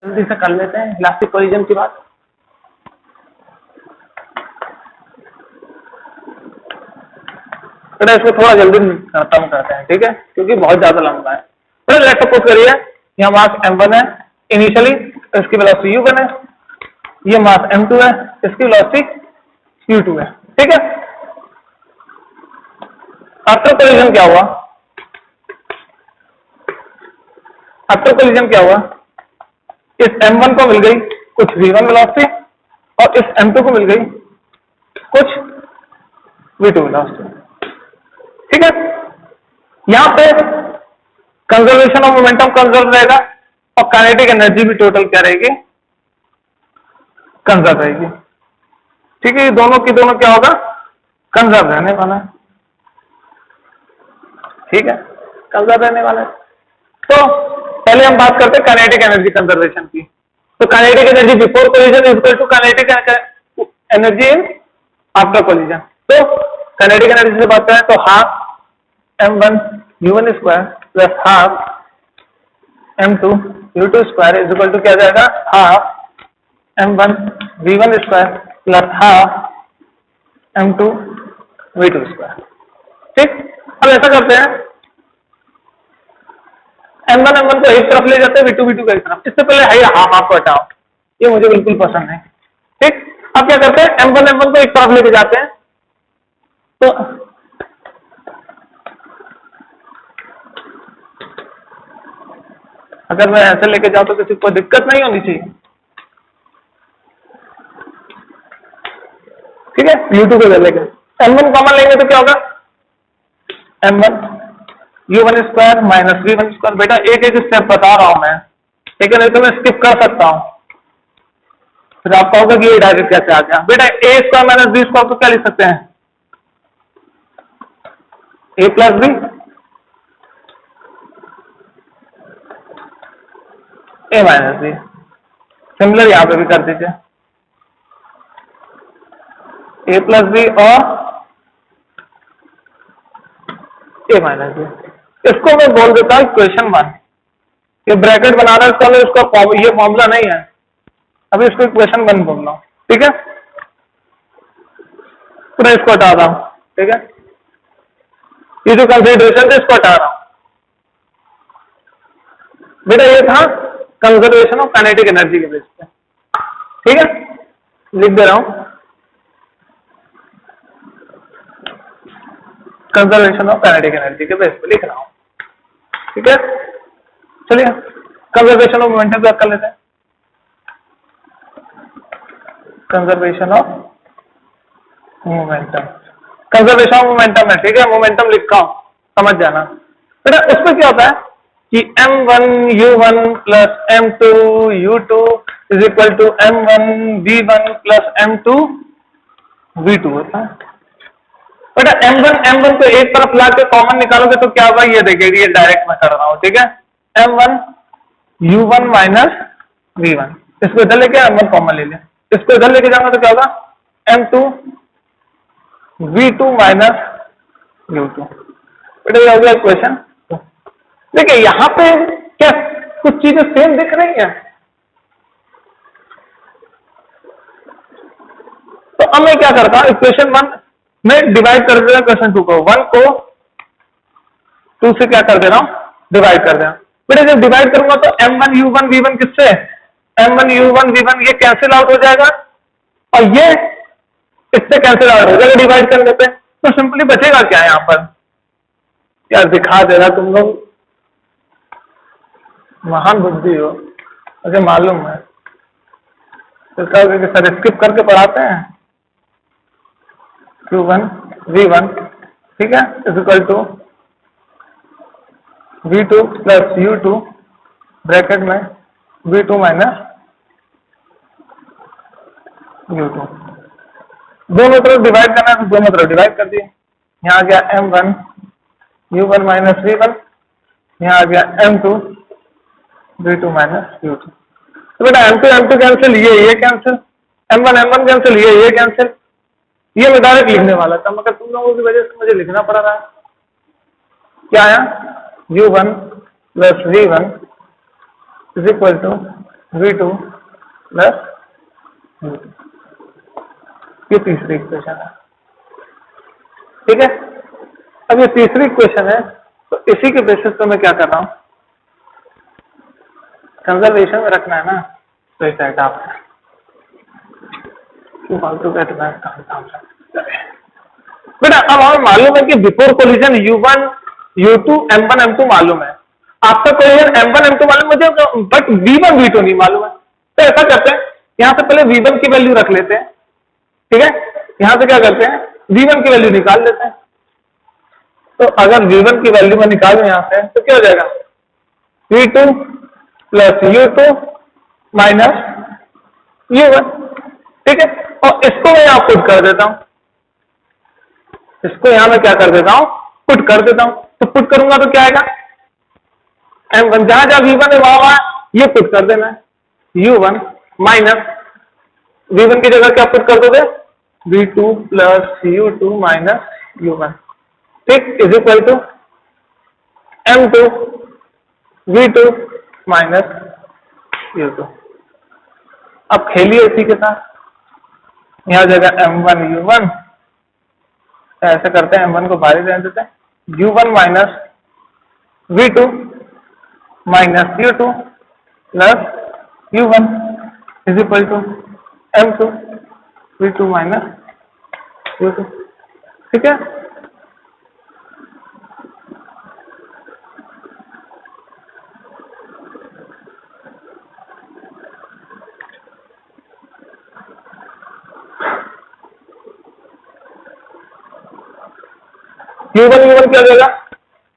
जल्दी से कर लेते हैं इलास्टिक कोलिजन की बात। तो इसको थोड़ा जल्दी खत्म करते हैं, ठीक है, क्योंकि बहुत ज्यादा लंबा है। तो लेट्स सपोज करिए यहाँ मास m1 है इनिशियली, इसकी वेलोसिटी u1 है, ये मास m2 है, इसकी वेलोसिटी u2 है, ठीक है। आफ्टर कोलिजन क्या हुआ? आफ्टर कोलिजन क्या हुआ? इस m1 को मिल गई कुछ v1 वेलोसिटी और इस m2 को मिल गई कुछ v2 वेलोसिटी, ठीक है। यहां पे कंजर्वेशन ऑफ मोमेंटम कंजर्व रहेगा और काइनेटिक एनर्जी भी टोटल क्या रहेगी? कंजर्व रहेगी, ठीक है। ये दोनों की दोनों क्या होगा? कंजर्व रहने वाला है, ठीक है, कंजर्व रहने वाला है। तो पहले हम बात करते हैं काइनेटिक एनर्जी कंजर्वेशन की। तो kinetic energy before collision is equal to kinetic energy in after collision. तो काइनेटिक एनर्जी से बात करें तो half m1 u1 square plus half m2 u2 square is equal to क्या जाएगा? Half m1 v1 square plus half m2 v2 square, ठीक। अब ऐसा करते हैं, m1 को एक तरफ ले जाते हैं, v2 को एक तरफ। इससे पहले हाफ को हटाओ, ये मुझे बिल्कुल पसंद है, ठीक। अब क्या करते हैं, m1 को एक तरफ लेके जाते हैं, तो अगर मैं ऐसे लेके जाऊं तो किसी को दिक्कत नहीं होनी चाहिए, ठीक है। u2 को ले लेंगे, m1 कॉमन लेंगे तो क्या होगा? m1 u1 square minus v1 square. बेटा एक एक स्टेप बता रहा हूं मैं, ठीक है, नहीं तो मैं स्किप कर सकता हूं, फिर आप कहोगे कि ये डायरेक्ट कैसे आ गया। बेटा a square minus b square को क्या लिख सकते हैं? a plus b, a minus b। Similar यहां पे भी कर दीजिए, a प्लस b और a माइनस b। इसको मैं बोल देता हूं इक्वेशन 1। ये ब्रैकेट बना रहा है, इसका ये फॉर्मूला नहीं है, अभी इसको इक्वेशन 1 बोल रहा हूं, ठीक है। पूरा इसको हटा रहा हूं, ठीक है, ये जो कंसिडरेशन थे इसको हटा रहा हूं। बेटा ये था कंजर्वेशन ऑफ काइनेटिक एनर्जी के बेस पे, ठीक है, लिख दे रहा हूं कंजर्वेशन ऑफ काइनेटिक एनर्जी के बेस पे लिख रहा हूं, ठीक है। चलिए कंजर्वेशन ऑफ मोमेंटम भी कर लेते हैं। Conservation of momentum, conservation of momentum है, ठीक है, मोमेंटम लिखा हूं, समझ जाना। बेटा उसमें क्या होता है कि m1 u1 plus m2 u2 is equal to m1 v1 plus m2 v2 होता है। बेटा m1 को एक तरफ ला के कॉमन निकालोगे तो क्या होगा? ये देखिए, ये डायरेक्ट मैं कर रहा हूं, ठीक है। m1 u1 माइनस v1, इसको इधर लेके m1 कॉमन ले लें, इसको इधर लेके जाऊंगा तो क्या होगा? m2 v2 minus u2। बेटा ये हो गया इक्वेशन। देखिए यहां पे क्या कुछ चीजें सेम दिख रही हैं, तो अब मैं क्या करता हूं, इक्वेशन 1 में डिवाइड कर दे रहा हूं, इक्वेशन 2 को 1 को 2 से क्या कर दे रहा हूं? डिवाइड कर दे रहा हूं। बेटा जब डिवाइड करूंगा तो m1 u1 v1 किससे? m1 u1 v1 ये कैंसिल आउट हो जाएगा और ये इससे कैंसिल आउट हो जाएगा डिवाइड करने पे, तो सिंपली बचेगा क्या यहां पर? क्या दिखा दे रहा तुम लोग, महान बुद्धि हो, मुझे मालूम है, तो कहोगे सर स्किप करके पढ़ाते हैं। q1 v1, ठीक है, is equal to v2 plus u2 bracket में v2 माइनस u2। दोनों तरफ डिवाइड करना है तो दोनों तरफ डिवाइड कर दिए। यहाँ आ गया m1 u1 माइनस v1, यहाँ आ गया m2 v2 माइनस u2। तो बेटा m2 कैंसिल, ये कैंसिल, m1 कैंसिल, ये कैंसिल, ये मैं डायरेक्ट लिखने वाला था मगर तुम लोगों की वजह से मुझे लिखना पड़ रहा है। क्या आया? u1 plus v1 is equal to V2 plus ये तीसरी इक्वेशन है। ठीक है, अब ये तीसरी इक्वेशन है, तो इसी के बेसिस पे मैं क्या कर रहा हूं, कंजर्वेशन में रखना है ना, तो इस टाइप आप क्यों फालतू का इतना काम बेटा। अब हमें मालूम है कि before collision U1 U2 M1 M2 मालूम है, आफ्टर कोलिजन M1 M2 मालूम मुझे, बट V1 V2 नहीं मालूम है। तो ऐसा करते हैं, यहां से पहले V1 की वैल्यू रख लेते हैं। ठीक है, यहां से क्या करते हैं, V1 की वैल्यू निकाल लेते हैं। तो अगर V1 की वैल्यू में निकालूं यहां से, तो क्या हो जाएगा, V2 plus U2 minus U1। ठीक है, और इसको मैं यहां पुट कर देता हूं, इसको यहां मैं क्या कर देता हूं, पुट कर देता हूं। तो पुट करूंगा तो क्या आएगा, M1 जहां जहां V1 है वहां ये पुट कर देना है, U1 माइनस V1 की जगह क्या पुट कर दोगे, V2 plus U2 minus U1। ठीक, is equal to M2 V2 minus U2। अब खेलिए इसी के साथ, यहां जगह M1 U1, ऐसे करते हैं, M1 को बाहर रहने देते हैं, U1 minus V2 minus U2 plus U1 is equal to M2 V2 minus U2। ठीक है, U1 क्या हो जाएगा,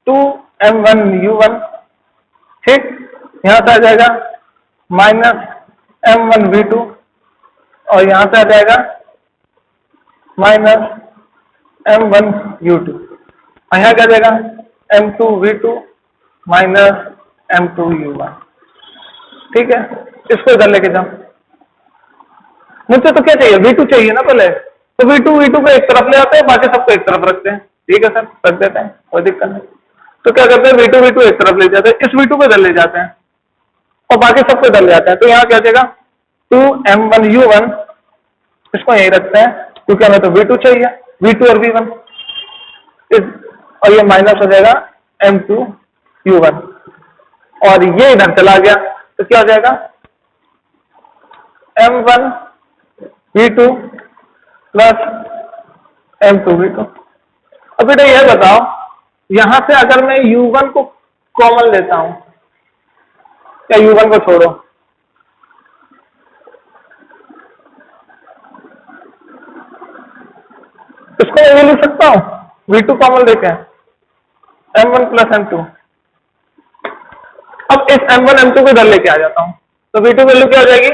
2M1 U1। ठीक, यहां से आ जाएगा माइनस M1 V2, और यहां से आ जाएगा माइनस M1 U2, और यहां क्या आ जाएगा, M2 V2 minus M2 U1। ठीक है, इसको इधर लेके जाओ। मुझसे तो क्या चाहिए, V2 चाहिए ना पहले, तो V2 को एक तरफ ले आते हैं, बाकी सबको एक तरफ रखते हैं। ठीक है सर, रख देते हैं, कोई दिक्कत नहीं। तो क्या करते हैं, V2 एक तरफ ले जाते हैं, इस V2 को इधर ले जाते हैं, और बाकी सबको इधर ले जाते हैं। तो यहाँ क्या जाएगा, 2M1 U1, इसको यही रखते हैं, क्योंकि हमें तो V2 चाहिए, V2 और V1, और ये माइनस हो जाएगा M2 U1, और ये इधर चला गया, तो क्या हो जाएगा, M1 V2 plus M2 V2। अब बेटा यह बताओ, यहां से अगर मैं U1 को कॉमन लेता हूं, या U1 को छोड़ो, इसको मैं ये लिख सकता हूं, V2 कॉमन लेके M1 प्लस M2। अब इस M1 M2 को इधर लेके आ जाता हूं, तो V2 वैल्यू क्या हो जाएगी,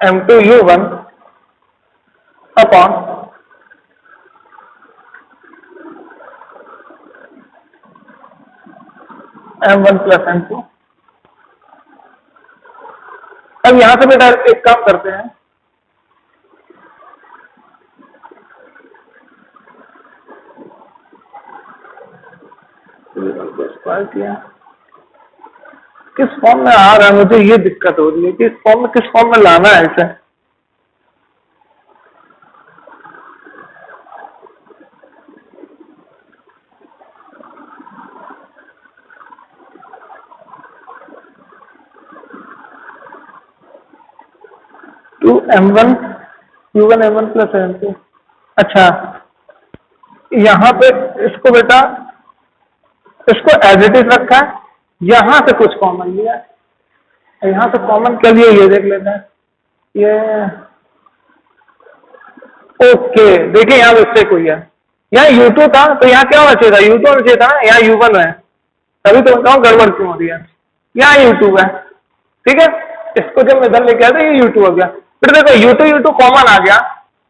M2 U1 upon M1 plus M2। अब यहां से बेटा एक काम करते हैं, स्क्वायर किया, किस फॉर्म में आ रहा है, मुझे ये दिक्कत हो रही है कि इस फॉर्म में किस फॉर्म में लाना है इसे। Two M1 U1 M1 plus M2। अच्छा, यहां पे इसको बेटा, इसको एज इट इज रखा है, यहां से कुछ कॉमन लिया है, यहां से कॉमन क्या लिए ये देख लेते हैं। ये ओके, देखिए यहां मिस्टेक हुई है, यहाँ U2 था तो यहाँ क्या होना चाहिए था, U2 होना चाहिए था ना, यहाँ U1 है, तभी तो बताऊं गड़बड़ क्यों हो रही है। यहाँ U2 है, ठीक है, इसको जब मैं इधर लेके आया तो ये U2 हो गया। फिर देखो U2 कॉमन आ गया,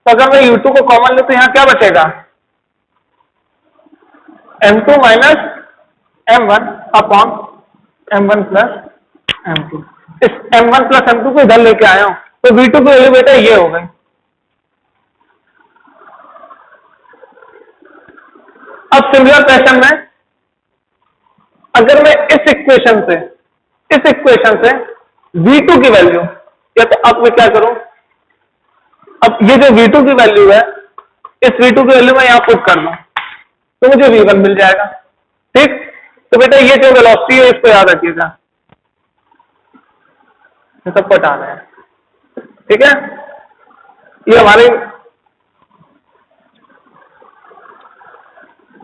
तो अगर मैं U2 को कॉमन ले तो यहाँ क्या बचेगा, M2 minus M1 upon M1 plus M2। इस M1 प्लस M2 को इधर लेके आया हूं, तो V2 की वैल्यू बेटा ये हो गई। अब सिमिलर फैशन में अगर मैं इस इक्वेशन से इस इक्वेशन से V2 की वैल्यू, या तो अब मैं क्या करूं, अब ये जो V2 की वैल्यू है, इस V2 की वैल्यू मैं यहां पुट कर दूं तो मुझे V1 मिल जाएगा। ठीक, तो बेटा ये जो वेलोसिटी है इसको याद रखिएगा, ये सब पटाना है। ठीक है, ये हमारी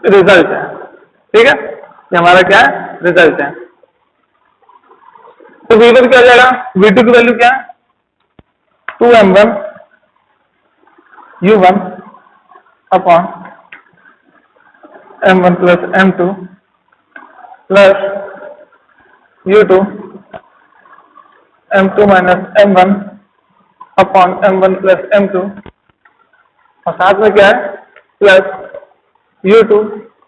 रिजल्ट है। ठीक है, ये हमारा क्या है, रिजल्ट है। तो V1 क्या हो जाएगा, V2 की वैल्यू क्या है, 2m1 U1 upon m1 plus m2 plus U2 m2 minus m1 upon m1 plus m2, और साथ में क्या है, प्लस U2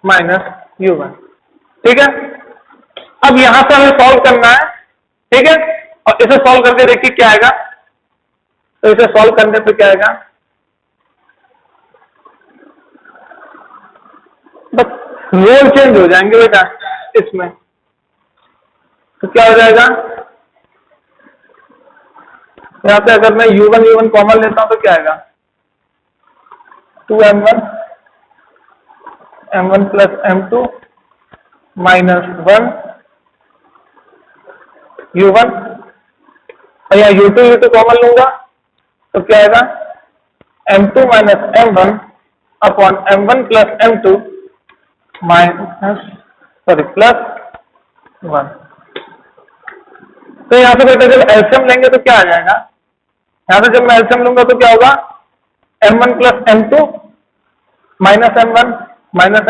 माइनस U1। ठीक है, अब यहां से हमें सॉल्व करना है। ठीक है, और इसे सॉल्व करके देखिए क्या आएगा। तो इसे सॉल्व करने पे क्या आएगा, बस रोल चेंज हो जाएंगे बेटा इसमें। तो क्या हो जाएगा, यहां पे अगर मैं U1 कॉमन लेता हूं तो क्या आएगा, 2m1 m1 plus m2 minus 1 U1, और यहाँ U2 कॉमन लूंगा तो क्या आएगा, m2 minus m1 upon m1 plus m2 minus plus 1। तो यहां से बेटा जब एलसीएम लेंगे तो क्या आ जाएगा, यहां से जब मैं एलसीएम लूंगा तो क्या होगा, m1 plus m2 minus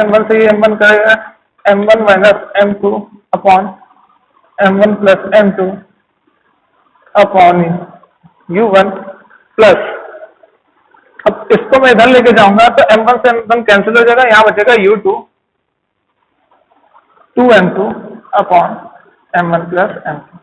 m1 से ये m1 करेगा, m1 minus m2 upon m1 plus m2 upon U1 plus, अब इसको मैं इधर लेके जाऊंगा तो m1 से m1 कैंसिल हो जाएगा, यहां बचेगा U2 2m2 upon m1 plus m2।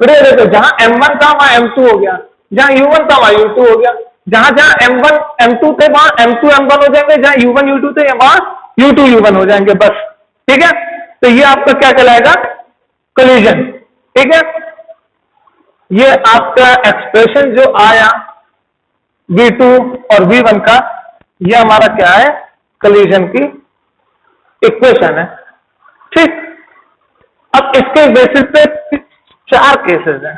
देखो जहां m1 था वहां m2 हो गया, जहां U1 था वहां U2 हो गया, जहां जहां m1 m2 थे वहां m2 m1 हो जाएंगे, जहां U1 U2 थे वहां U2 U1 हो जाएंगे बस। ठीक है, तो ये आपका क्या कहलाएगा, कोलिजन। ठीक है, ये आपका एक्सप्रेशन जो आया V2 और V1 का, ये हमारा क्या है, कोलिजन की इक्वेशन है। ठीक, अब इसके बेसिस पे 4 केसेस हैं।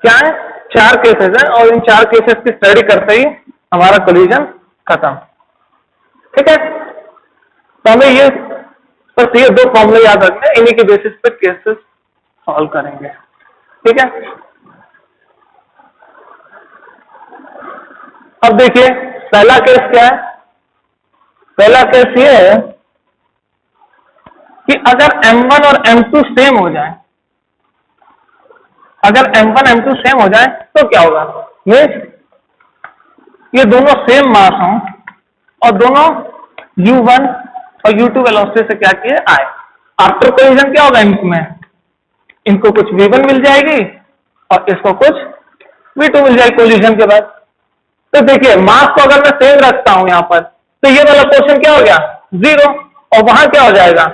क्या है, 4 केसेस हैं, और इन 4 केसेस की स्टडी करते ही हमारा कोलिजन खत्म। ठीक है, तो हमें ये बस ये 2 फॉर्मूले याद रखने, इन्हीं के बेसिस पे केसेस सॉल्व करेंगे। ठीक है, अब देखिए पहला केस क्या है, पहला केस ये है कि अगर m1 और m2 सेम हो जाए, अगर m1 m2 सेम हो जाए तो क्या होगा, ये दोनों सेम मास हों और दोनों U1 और U2 वेलोसिटी से क्या किए आए, आफ्टर कोलिजन क्या होगा, इनको कुछ V1 मिल जाएगी और इसको कुछ V2 मिल जाएगी कोलिजन के बाद। तो देखिए मास को अगर मैं सेम रखता हूं यहां पर, तो ये वाला पोर्शन क्या हो गया, 0, और वहां क्या हो जाएगा,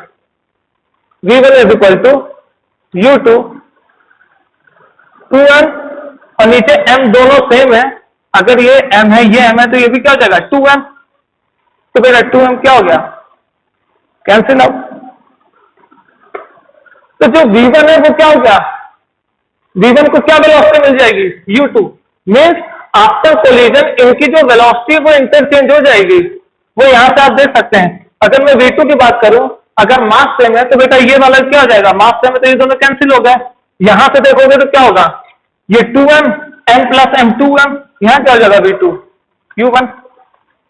V1 is equal to U2 2m, और नीचे m दोनों सेम है, अगर ये m है ये m है तो ये भी क्या हो जाएगा 2m। तो बेटा 2m क्या हो गया, कैंसिल आउट। तो जो V1 है वो क्या हो गया, V1 को क्या वेलोसिटी मिल जाएगी, U2, मीन्स आफ्टर कोलिजन इनकी जो वेलोसिटी वो इंटरचेंज हो जाएगी। वो यहां से आप देख सकते हैं, अगर मैं V2 की बात करूं, अगर मास सेम है तो बेटा ये वाला क्या हो जाएगा, मास सेम है तो ये दोनों कैंसिल हो गए। यहां से देखोगे तो क्या होगा, ये 2m m plus m 2m, यहां क्या हो जाएगा V2 U1।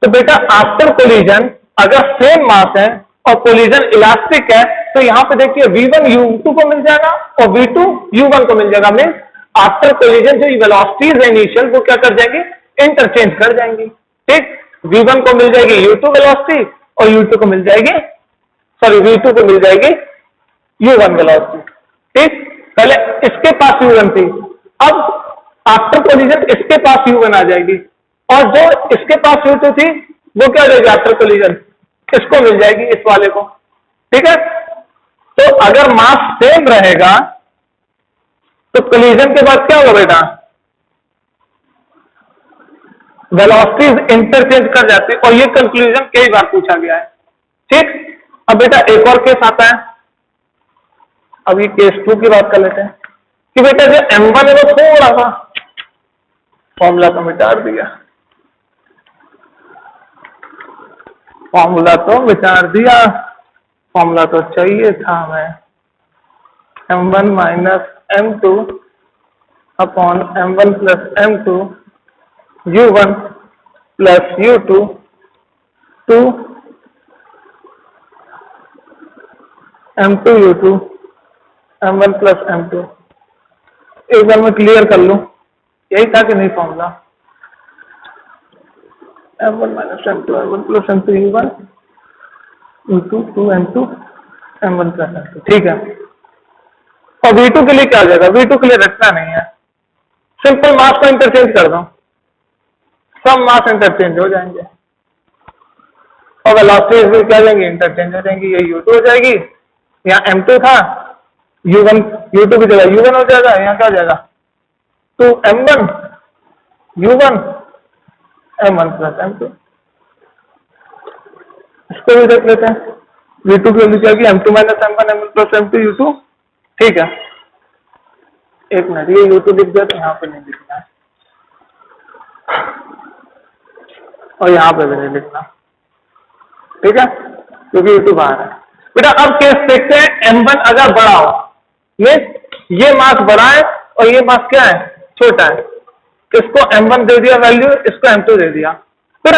तो बेटा आफ्टर कोलिजन अगर सेम मास है और कोलिजन इलास्टिक है तो यहां पे देखिए V1 U2 को मिल जाएगा और V2 U1 को मिल जाएगा। मीन आफ्टर कोलिजन जो वेलोसिटीज है इनिशियल वो क्या कर जाएंगी, इंटरचेंज कर जाएंगी। ठीक, V1 को मिल जाएगी U2 वेलोसिटी और U2 को मिल जाएगी, सॉरी V2 को मिल जाएगी U1 वेलोसिटी। ठीक, पहले इसके पास U1 थी, अब आफ्टर कोलिजन इसके पास U1 आ जाएगी, और जो इसके पास U2 थी वो क्या हो जाएगी आफ्टर कोलिजन, इसको मिल जाएगी, इस वाले को। ठीक है, तो अगर मास सेम रहेगा तो कोलिजन के बाद क्या होगा बेटा, वेलोसिटीज इंटरचेंज कर जाती है, और ये कंक्लूजन कई बार पूछा गया है। ठीक, अब बेटा एक और केस आता है, अब ये केस 2 की बात कर लेते हैं कि बेटा जो M1 है वो थोड़ा सा, फॉर्मूला तो मिटा दिया, फॉर्मूला तो मिटा दिया, फॉर्मूला तो चाहिए था हमें, M1 minus M2 upon M1 plus M2 U1 plus U2 2 M2 U2 M1 plus M2। एक बार मैं क्लियर कर लूं, यही था कि नहीं formula, M1 minus M2 M1 plus M2 U1 U2 2 M2 M1 plus M2, ठीक है। और V2 के लिए क्या हो जाएगा, V2 के लिए रखना नहीं है, सिंपल मास को इंटरचेंज कर दो, सब मास इंटरचेंज हो जाएंगे और वेलोसिटीज भी क्या जाएंगी, इंटरचेंज हो जाएंगी। ये U2 हो जाएगी, यहाँ M2 था, U2 की जगह U1 हो जाएगा, यहाँ क्या हो जाएगा 2 M1 U1 M1 plus M2। इसको भी देख लेते हैं, V2 की वैल्यू क्या होगी, M2 minus M1 M1 plus M2 U2, ठीक है। एक मिनट, ये U2 लिख दिया तो यहाँ पे नहीं लिखना है, और यहाँ पे भी नहीं लिखना, ठीक है, क्योंकि U2 बाहर है। बेटा अब केस देखते हैं, M1 अगर बड़ा हो, ये मास बड़ा है और ये मास क्या है, छोटा है, इसको M1 दे दिया वैल्यू, इसको M2 दे दिया। फिर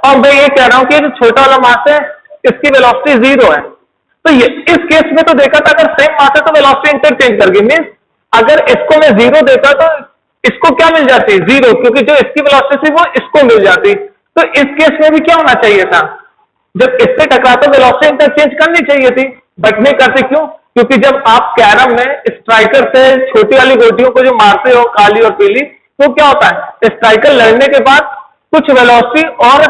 और मैं ये कह रहा हूं कि जो छोटा वाला मास है इसकी वेलोसिटी 0 है, तो ये इस केस में तो देखा था अगर सेम मास है तो वेलोसिटी इंटरचेंज कर गई, मीन्स अगर इसको मैं 0 देता तो इसको क्या मिल जाती, 0, क्योंकि जो इसकी वेलोसिटी थी वो इसको मिल जाती। तो इस केस में भी क्या होना चाहिए था, जब इससे टकराते वेलोसिटी इंटरचेंज करनी चाहिए थी, बट नहीं करते, क्यों, क्योंकि जब आप कैरम में स्ट्राइकर से छोटी वाली गोटियों को जो मारते हो काली और पीली, तो क्या होता है, स्ट्राइकर लड़ने के बाद कुछ वेलोसिटी और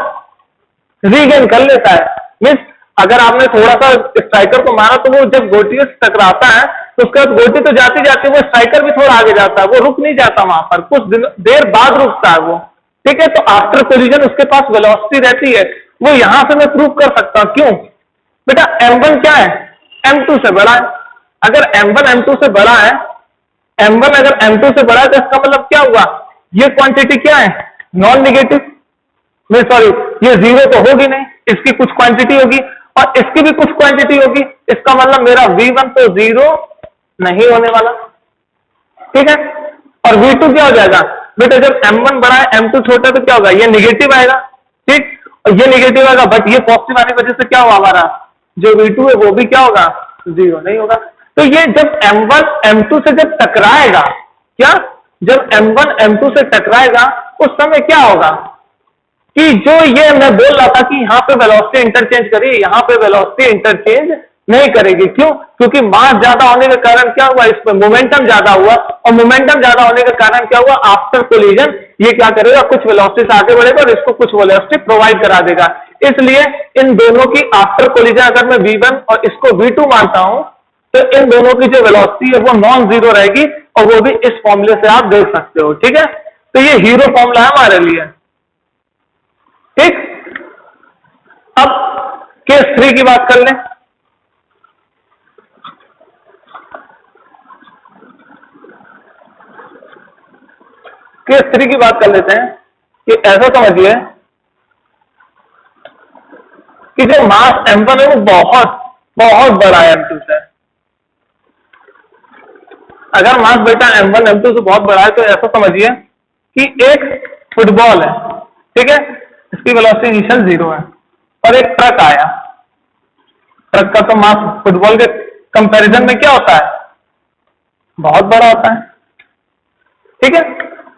रीगेन कर लेता है। मीन्स अगर आपने थोड़ा सा स्ट्राइकर को मारा तो वो जब गोटियों से टकराता है तो उसके बाद गोटी तो जाती जाती है, वो स्ट्राइकर भी थोड़ा आगे जाता है, वो रुक नहीं जाता वहां पर, कुछ देर बाद रुकता है वो, ठीक है। तो आफ्टर कोलिजन उसके पास वेलोसिटी रहती है, वो यहां से मैं प्रूव कर सकता हूं, क्यों बेटा, M1 क्या है, M2 से बड़ा है। अगर M1 M2 से बड़ा है, M1 अगर M2 से बड़ा है तो इसका मतलब क्या हुआ, ये क्वांटिटी क्या है, नॉन निगेटिव, नहीं सॉरी, ये 0 तो होगी नहीं, इसकी कुछ क्वांटिटी होगी और इसकी भी कुछ क्वांटिटी होगी, इसका मतलब मेरा V1 तो 0 नहीं होने वाला, ठीक है। और V2 क्या हो जाएगा बेटा, जब M1 बड़ा है M2 छोटा तो क्या होगा, ये निगेटिव आएगा, ठीक, और ये निगेटिव आएगा, बट ये पॉजिटिव आने की वजह से क्या हुआ, हमारा जो V2 है वो भी क्या होगा, 0 नहीं होगा। तो ये जब M1 M2 से जब टकराएगा, क्या, जब M1 M2 से टकराएगा उस समय क्या होगा कि जो ये मैं बोल रहा था कि यहां पे वेलोसिटी इंटरचेंज करिए, यहां पे वेलोसिटी इंटरचेंज नहीं करेगी, क्यों, क्योंकि मास ज्यादा होने के कारण क्या हुआ, इसमें मोमेंटम ज्यादा हुआ, और मोमेंटम ज्यादा होने के कारण क्या हुआ, आफ्टर कोलिजन ये क्या करेगा, कुछ वेलोसिटी से आगे बढ़ेगा और इसको कुछ वेलोसिटी प्रोवाइड करा देगा। इसलिए इन दोनों की आफ्टर कोलिजन अगर मैं V1 और इसको V2 मानता हूं तो इन दोनों की जो वेलोसिटी है वो नॉन जीरो रहेगी, और वो भी इस फॉर्मूले से आप देख सकते हो, ठीक है। तो ये हीरो फॉर्मूला है हमारे लिए, ठीक। अब केस 3 की बात कर लें, केस 3 की बात कर लेते हैं कि ऐसा समझिए कि जो मास M1 है वो बहुत बहुत बड़ा है M2 से। अगर मास बेटा M1 M2 से बहुत बड़ा है तो ऐसा समझिए कि एक फुटबॉल है, ठीक है, इसकी वेलोसिटी इनिशियल 0 है, और एक ट्रक आया, ट्रक का तो मास फुटबॉल के कंपैरिजन में क्या होता है, बहुत बड़ा होता है, ठीक है।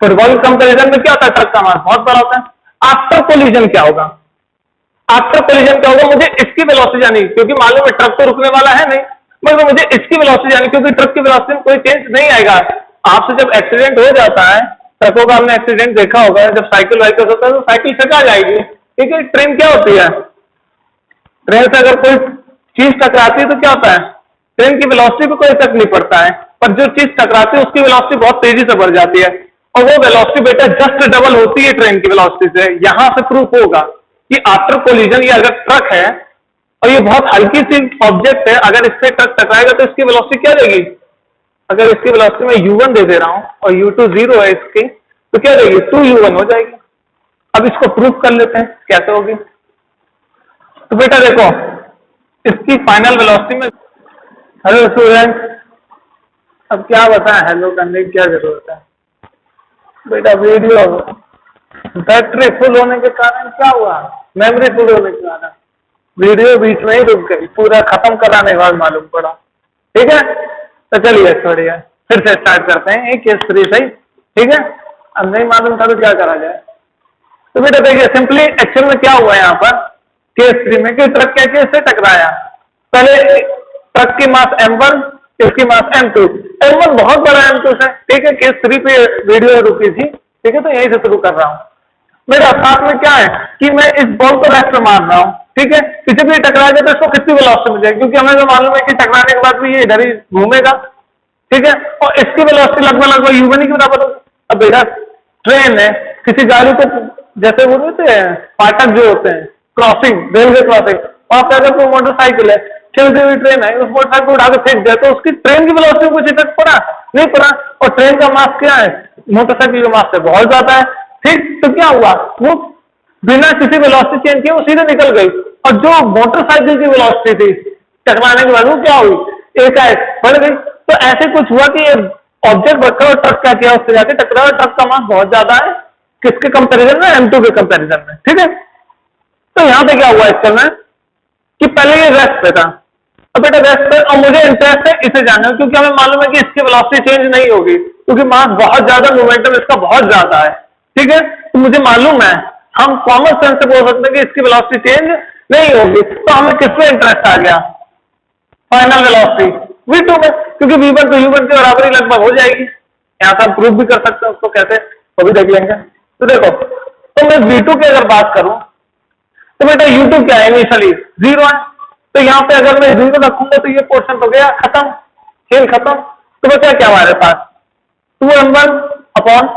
फुटबॉल के कंपैरिजन में क्या होता है, ट्रक का मास बहुत बड़ा होता है। आफ्टर कोलिजन क्या होगा, आफ्टर कोलिजन क्या होगा, मुझे इसकी वेलोसिटी जानी, क्योंकि मालूम है ट्रक तो रुकने वाला है नहीं, मगर मुझे इसकी वेलोसिटी जानी, क्योंकि ट्रक की वेलोसिटी में कोई चेंज नहीं आएगा। आपसे जब एक्सीडेंट हो जाता है, ट्रकों का हमने एक्सीडेंट देखा होगा, जब साइकिल वाइकल होता है तो साइकिल छका जाएगी, ठीक है। ट्रेन क्या होती है, ट्रेन से अगर कोई चीज टकराती है तो क्या होता है, ट्रेन की वेलोसिटी पे कोई इफेक्ट नहीं पड़ता है, पर जो चीज टकराती है उसकी वेलोसिटी बहुत तेजी से बढ़ जाती है, और वो वेलोसिटी बेटा जस्ट डबल होती है ट्रेन की वेलोसिटी से। यहां से प्रूफ होगा कि आफ्टर कोलिजन ये अगर ट्रक है और ये बहुत हल्की सी ऑब्जेक्ट है, अगर इस पे ट्रक टकराएगा तो इसकी वेलोसिटी क्या देगी? अगर इसकी वेलोसिटी मैं u1 दे दे रहा हूं और u2 0 है इसकी, तो क्या देगी? 2u1 हो जाएगी। अब इसको प्रूफ कर लेते हैं कैसे होगी। तो बेटा देखो, इसकी फाइनल वेलोसिटी में, हेलो स्टूडेंट, अब क्या बताएं, हेलो करने की क्या जरूरत है बेटा? वीडियो बैटरी फुल होने के कारण क्या हुआ? मेमोरी फुल होने के कारण वीडियो बीच में ही रुक गई, पूरा खत्म कराने के बाद मालूम पड़ा। ठीक है, तो चलिए छोड़िए, फिर से स्टार्ट करते हैं एक केस 3 से। ठीक है, अब नहीं मालूम था तो क्या करा जाए। तो बेटा देखिए, सिंपली एक्चुअल में क्या हुआ यहाँ पर केस 3 में कि ट्रक क्या केस से टकराया। पहले ट्रक की मास m1, इसकी मास m2। m1 बहुत बड़ा m2 से, ठीक है, केस 3 पे वीडियो रुकी थी। ठीक है, तो यहीं से शुरू कर रहा हूँ। मेरा साथ में क्या है कि मैं इस बॉल को रेस्ट में मार रहा हूँ। ठीक है, किसी भी टकरा जाए तो इसको कितनी वेलोसिटी मिल जाएगी, क्योंकि हमें तो मालूम है कि टकराने के बाद भी ये इधर ही घूमेगा। ठीक है, और इसकी वेलोसिटी लगभग u1 के बराबर होगी। अब बेटा ट्रेन है, किसी गाड़ी को जैसे वो होते हैं फाटक जो होते हैं, क्रॉसिंग, रेलवे क्रॉसिंग, वहां पर अगर कोई मोटरसाइकिल है, चलती हुई ट्रेन है, उस मोटरसाइकिल को उठा के फेंक दिया तो उसकी ट्रेन की वेलोसिटी में कुछ इफेक्ट पड़ा? नहीं पड़ा। और ट्रेन का मास क्या है? मोटरसाइकिल के मास से बहुत ज्यादा है। ठीक, तो क्या हुआ, वो बिना किसी वेलोसिटी चेंज किए वो सीधे निकल गई, और जो मोटरसाइकिल की वेलोसिटी थी टकराने के बाद वो क्या हुई? एकाएक बढ़ गई। तो ऐसे कुछ हुआ कि ये ऑब्जेक्ट रखा और ट्रक क्या किया, उससे जाके टकरा, और ट्रक का मास बहुत ज्यादा है किसके कंपैरिजन में? m2 के कंपैरिजन में। ठीक है, तो यहां पे क्या हुआ एक्चुअल में कि पहले ये रेस्ट पे था, अब बेटा रेस्ट पे, और मुझे इंटरेस्ट है इसे जानना, क्योंकि हमें मालूम है कि इसकी वेलोसिटी चेंज नहीं होगी, क्योंकि मास बहुत ज्यादा, मोमेंटम इसका बहुत ज्यादा है। ठीक है, तो मुझे मालूम है, हम कॉमन सेंस से बोल सकते हैं कि इसकी वेलोसिटी चेंज नहीं होगी। तो हमें किसमें इंटरेस्ट आ गया? फाइनल वेलोसिटी v2 में, क्योंकि v1 तो u1 के बराबर ही लगभग हो जाएगी। यहां से हम प्रूफ भी कर सकते हैं उसको कैसे, वो भी देख लेंगे। तो देखो, तो मैं v2 की अगर बात करूं तो बेटा u2 क्या है? इनिशियली 0 है, तो यहाँ पे अगर मैं 0 रखूंगा तो ये पोर्शन तो गया, खत्म, खेल खत्म। तो बचा क्या हमारे पास? 2m1 upon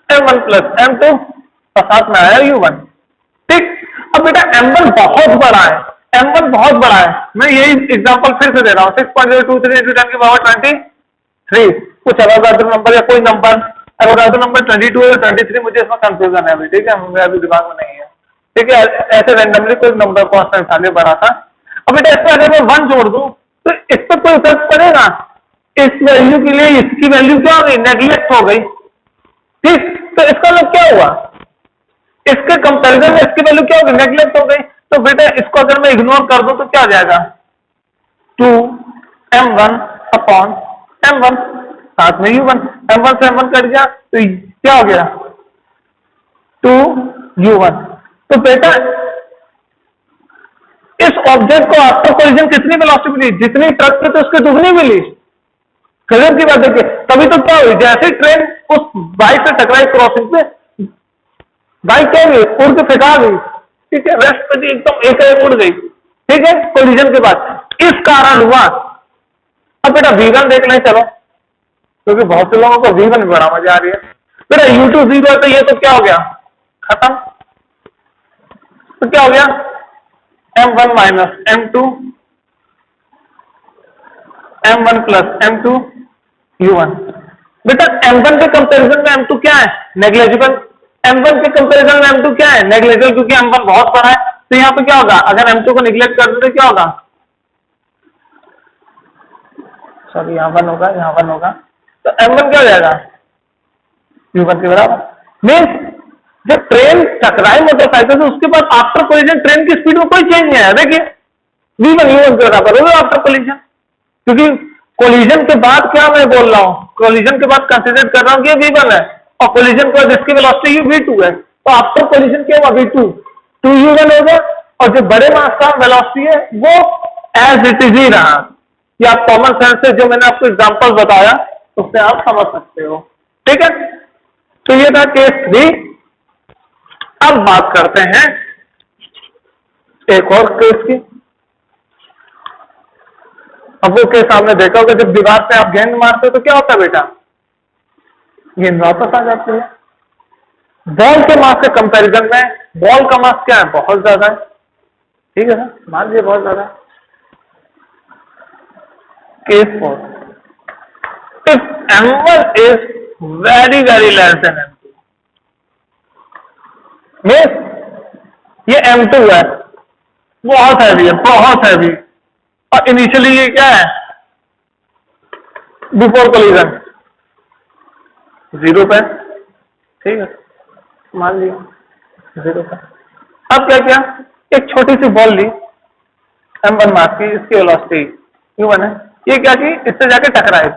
m1 plus m2, और साथ में आया u1। ठीक, अब बेटा m1 बहुत बड़ा है, m1 बहुत बड़ा है। मैं यही एग्जांपल फिर से दे रहा हूँ, 6.023 into 10 की पावर 23। कुछ अवोगाड्रो नंबर या कोई नंबर, अवोगाड्रो नंबर 22 या 23, मुझे इसमें कंफ्यूजन है अभी। ठीक है, मेरे अभी दिमाग में नहीं है। ठीक है, ऐसे रैंडमली कोई नंबर कॉन्स्टेंट था बड़ा था। अब बेटा इसमें अगर मैं 1 जोड़ दूं तो इस पर कोई इफेक्ट पड़ेगा? इस वैल्यू के लिए इसकी वैल्यू क्या हो गई? नेग्लेक्ट हो गई। ठीक, तो इसका मतलब क्या हुआ? इसके कंपैरिजन में इसकी वैल्यू क्या होगी? नेग्लेक्ट हो गई। तो बेटा इसको अगर मैं इग्नोर कर दूं तो क्या आ जाएगा? 2m1 अपॉन m1, साथ में u1, m1 से m1 कट गया तो क्या हो गया? 2u1। तो बेटा इस ऑब्जेक्ट को आफ्टर कोलिजन कितनी वेलोसिटी मिली? जितनी ट्रक की तो उसके दुगनी मिली। गजब की बात देखिए, तभी तो क्या हुई, जैसे ट्रेन उस बाइक से टकराई क्रॉसिंग पे, बाइक क्या हुई? उड़ के फेंका गई। ठीक है, रेस्ट पे थी एकदम, एक उड़ गई। ठीक है, कोलिजन के बाद इस कारण हुआ। अब बेटा v1 देख लें चलो, क्योंकि बहुत से लोगों को v1 में बड़ा मजा आ रही है। बेटा u2 0 है तो ये तो क्या हो गया? खत्म। तो क्या हो गया? m1 minus m2, m1 plus m2 u1। बेटा m1 के कंपैरिजन में m2 क्या है? नेग्लेजिबल। m1 के कंपैरिजन में m2 क्या है? नेग्लेजिबल, क्योंकि m1 बहुत बड़ा है। तो यहां पे क्या होगा? अगर m2 को निग्लेक्ट कर दे तो क्या होगा? सॉरी, यहां 1 होगा, यहां 1 होगा, तो m1 क्या हो जाएगा? u1 के बराबर। मीन्स जब ट्रेन टकराई मोटरसाइकिल से उसके बाद आफ्टर कोलिजन ट्रेन की स्पीड में कोई चेंज नहीं आया। देखिए v1 u1 के बराबर होगा आफ्टर कोलिजन, क्योंकि कोलिजन के बाद क्या मैं बोल रहा हूं? कोलिजन के बाद कंसीडर कर रहा हूं कि ये v1 है, और कोलिजन के बाद इसकी वेलोसिटी v2 है। तो आफ्टर कोलिजन क्या हुआ? v2, 2u1 होगा, और जो बड़े मास का वेलोसिटी है वो एज इट इज ही रहा। ये आप कॉमन सेंस से जो मैंने आपको एग्जांपल बताया उससे आप समझ सकते हो। ठीक है, तो ये था केस 3। अब बात करते हैं एक और केस की। अब वो केस आपने देखा होगा, जब दीवार पे आप गेंद मारते हो तो क्या होता है बेटा, गेंद वापस आ जाती है। बॉल के मास के कंपैरिजन में बॉल का मास क्या है, बहुत ज्यादा है, ठीक है ना, मान लीजिए बहुत ज्यादा है। Case 4, if m1 is very very less than m2, means ये m2 है, बहुत हैवी है, बहुत हैवी, और इनिशियली ये क्या है, बिफोर कोलिजन 0 पे, ठीक है, मान लिया 0 पे। अब क्या किया, एक छोटी सी बॉल ली m1 मास की, इसकी वेलोसिटी u1 है, ये क्या की इससे जाके टकराए,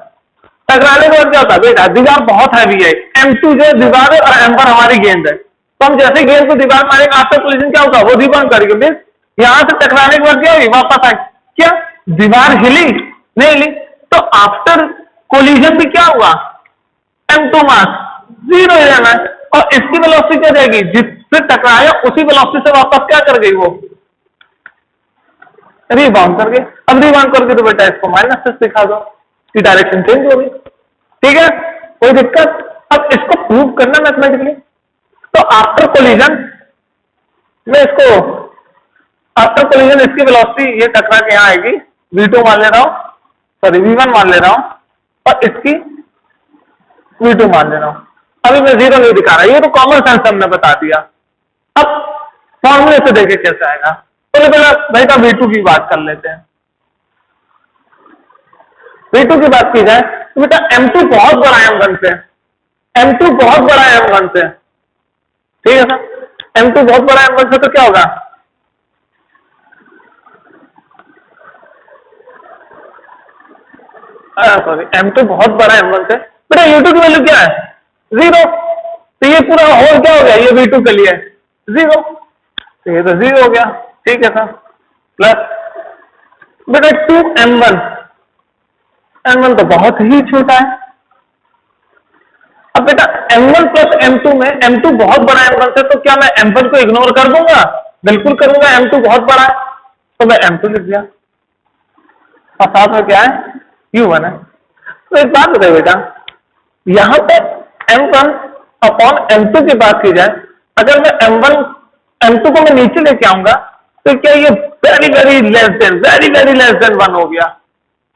टकराने के बाद क्या होता है बेटा, दीवार बहुत हैवी है, m2 जो दीवार है और m1 हमारी गेंद है, तो हम जैसे गेंद को दीवार मारेंगे आफ्टर कोलिजन क्या होगा, वो रिबाउंड करेगी, मींस यहां से टकराने के बाद क्या हुई, वापस आई, क्या दीवार हिली नहीं हिली, तो आफ्टर कोलिजन भी क्या हुआ, m2 मास 0 ही रहना है, और इसकी वेलोसिटी क्या रहेगी, जिससे टकराया उसी वेलोसिटी से वापस क्या कर गई, वो रिबाउंड कर गई। अब रिबाउंड करके तो बेटा इसको -6 दिखा दो कि डायरेक्शन चेंज हो गई, ठीक है, कोई दिक्कत। अब इसको प्रूव करना मैथमेटिकली, तो आफ्टर कोलिजन में इसको, आफ्टर कोलिजन इसकी वेलोसिटी ये टकरा के यहां आएगी, v2 मान ले रहा हूं, सॉरी v1 मान ले रहा हूं, और इसकी v2 मान ले रहा हूं। अभी मैं 0 नहीं दिखा रहा, ये तो कॉमन सेंस हमने बता दिया। अब फॉर्मूले से देखे कैसे आएगा, तो पहले भाई का v2 की बात कर लेते हैं। v2 की बात की जाए तो बेटा m2 बहुत बड़ा है m1 से, m2 बहुत बड़ा है m1 से, ठीक है सर, m2 बहुत बड़ा है m1 से, तो क्या होगा, सॉरी m2 बहुत बड़ा है m1 से, बेटा u2 की वैल्यू क्या है 0, तो ये पूरा होल क्या हो गया, ये v2 के लिए 0, तो ये तो 0 हो गया, ठीक है सर, प्लस बेटा 2m1, m1 तो बहुत ही छोटा है। अब बेटा m1 प्लस m2 में m2 बहुत बड़ा है m1 से, तो क्या मैं m1 को इग्नोर कर दूंगा, बिल्कुल करूंगा, m2 बहुत बड़ा है, तो मैं m2 लिख दिया, और साथ में क्या है u1 है। तो एक बात बताइए बेटा, यहां पे m1 अपॉन m2 की बात की जाए, अगर मैं m2 को मैं नीचे लेके आऊंगा, तो क्या ये वेरी वेरी लेस देन 1 हो गया,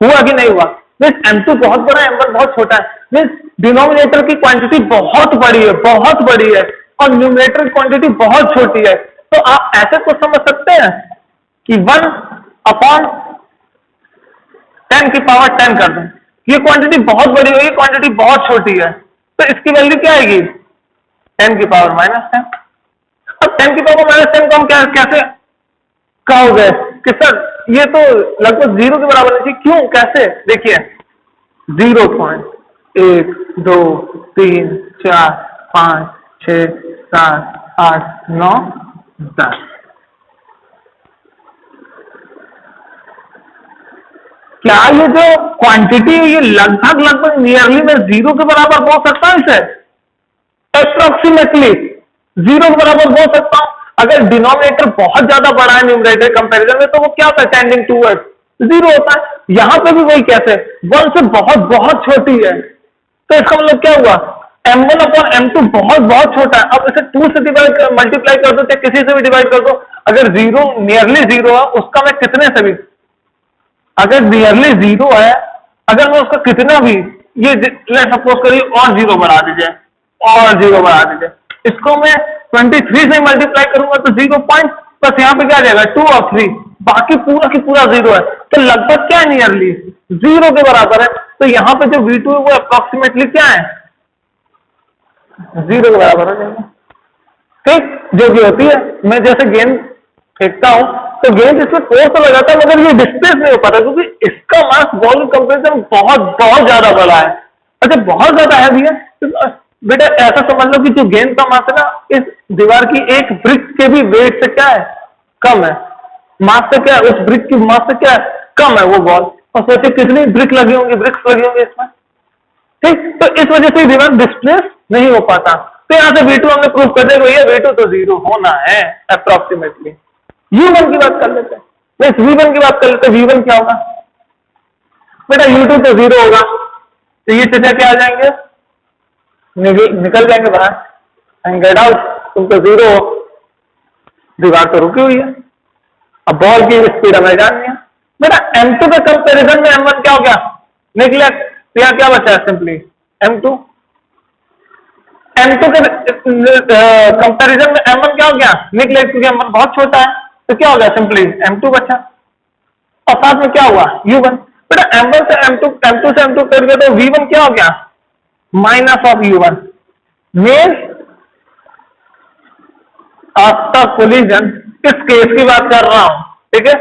हुआ कि नहीं हुआ, मीन्स m2 बहुत बड़ा है, m1 बहुत छोटा है, मीन्स डिनोमिनेटर की क्वांटिटी बहुत बड़ी है, और न्यूमरेटर की क्वांटिटी बहुत छोटी है। तो आप ऐसे को समझ सकते हैं कि 1 अपॉन 10 की पावर 10 कर दूं, ये क्वांटिटी बहुत बड़ी होगी, क्वांटिटी बहुत छोटी है, तो इसकी वैल्यू क्या आएगी 10 की पावर -10। अब 10 की पावर -10 को हम कैसे कहोगे कि सर ये तो लगभग 0 के बराबर नहीं, क्यों, कैसे, देखिए 0.1 2 3 4 5 6 7 8 9 10, क्या ये जो क्वांटिटी है ये लगभग नियरली में 0 के बराबर बोल सकता हूं, इसे अप्रोक्सीमेटली 0 के बराबर बोल सकता हूं। अगर डिनोमिनेटर बहुत ज्यादा बड़ा है न्यूमरेटर कंपैरिजन में, तो वो क्या होता है, टेंडिंग टूवर्ड्स 0 होता है। यहां पे भी वही कैसे 1 से बहुत बहुत छोटी है, तो इसका मतलब क्या हुआ, m1 अपॉन m2 बहुत छोटा है। अब इसे 2 से मल्टीप्लाई कर दो, चाहे किसी से भी डिवाइड कर दो, अगर 0 नियरली 0 है, उसका मैं कितने से भी, अगर नियरली 0 है, अगर मैं उसका कितना भी, ये सपोज करिए और 0 बढ़ा दीजिए, और 0 बढ़ा दीजिए, इसको मैं 23 से मल्टीप्लाई करूंगा तो 0 पॉइंट, बस यहाँ पे क्या आ जाएगा 2 और 3, बाकी पूरा की पूरा 0 है, तो लगभग क्या है, नियरली 0 के बराबर है। तो यहाँ पे जो v2 है वो अप्रोक्सीमेटली क्या है, 0 के बराबर हो जाएगा, ठीक, जो भी होती है। मैं जैसे गेंद फेंकता हूं तो गेंद इसमें फोर्स तो लगाता है, मगर ये डिस्प्लेस नहीं हो पाता, क्योंकि इसका मास बॉल कंपैरिजन बहुत ज्यादा बड़ा है। अच्छा, बहुत ज्यादा हैवी है, तो बेटा ऐसा समझ लो कि जो गेंद का मास है ना, इस दीवार की एक ब्रिक के भी वेट से क्या है, कम है, मास से क्या है, उस ब्रिक की मास से क्या है, कम है वो बॉल। और सोचिए कितनी ब्रिक्स लगी होंगी इसमें, ठीक, तो इस वजह से दीवार डिस्प्लेस नहीं हो पाता। तो यहां से v2 हमने प्रूव कर दिया, भैया v2 तो 0 होना है अप्रोक्सीमेटली। u1 की बात कर लेते हैं, v1 की बात कर लेते हैं, v1 क्या होगा, बेटा U2 तो 0 होगा, तो ये चीजें क्या आ जाएंगे, निकल जाएंगे बाहर, एंड गेट आउट, तुम तो 0 हो, दीवार तो रुकी हुई है। अब बॉल की स्पीड हमें जाननी है। बेटा M2 के कंपैरिजन में M1 क्या हो गया, निकलेक्ट, तो यहाँ क्या बचा है, सिंपली M2 के कंपैरिजन में M1 क्या हो गया, निकलेक्ट, क्योंकि M1 बहुत छोटा है, तो क्या हो गया, सिंपली M2 बचा, और साथ में क्या हुआ, U1। बेटा M1 से M2 से M2 कर गए तो V1 क्या हो गया, minus of U1, means after collision, किस केस की बात कर रहा हूं, ठीक है,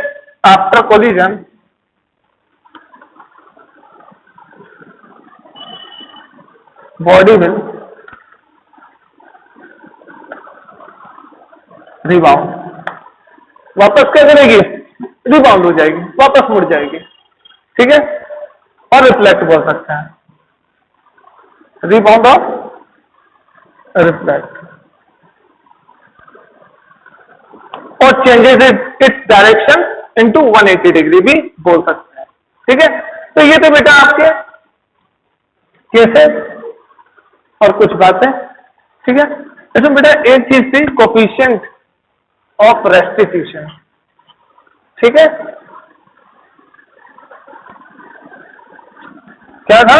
after collision body will rebound, वापस क्या करेगी, रिबाउंड हो जाएगी, वापस मुड़ जाएगी, ठीक है, और रिफ्लेक्ट बोल सकते हैं, रिबाउंड और रिफ्लेक्ट, और changes its direction into 180 degree भी बोल सकते हैं, ठीक है। तो ये तो बेटा आपके केसेस और कुछ बातें, ठीक है। इसमें बेटा एक चीज थी, कोफिशिएंट ऑफ रेस्टिट्यूशन, ठीक है, क्या था,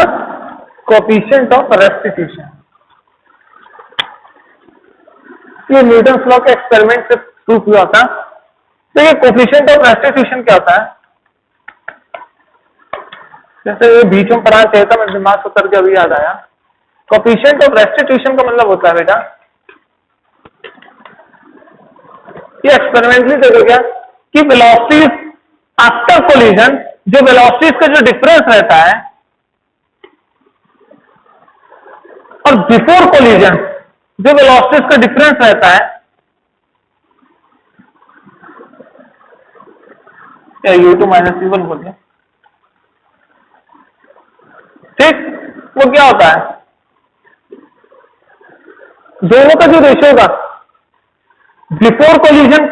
कोफिशिएंट ऑफ रेस्टिट्यूशन। ये न्यूटन लॉ के एक्सपेरिमेंट से प्रूफ हुआ था। तो ये कोफिशिएंट ऑफ रेस्टिट्यूशन क्या होता है, जैसे ये बीच में पढ़ा चाहिए था, मेरे दिमाग से उतर के अभी याद आया। कोफिशिएंट ऑफ रेस्टिट्यूशन का मतलब होता है बेटा, ये एक्सपेरिमेंटली देखो क्या, कि वेलोसिटीज आफ्टर कोलिजन, जो वेलोसिटीज का जो डिफरेंस रहता है, और बिफोर कोलिजन जो वेलोसिटीज का डिफरेंस रहता है, या U2 माइनस U1 बोलिए, ठीक, वो क्या होता है, दोनों का जो रेशियो होगा, बिफोर कोलिजन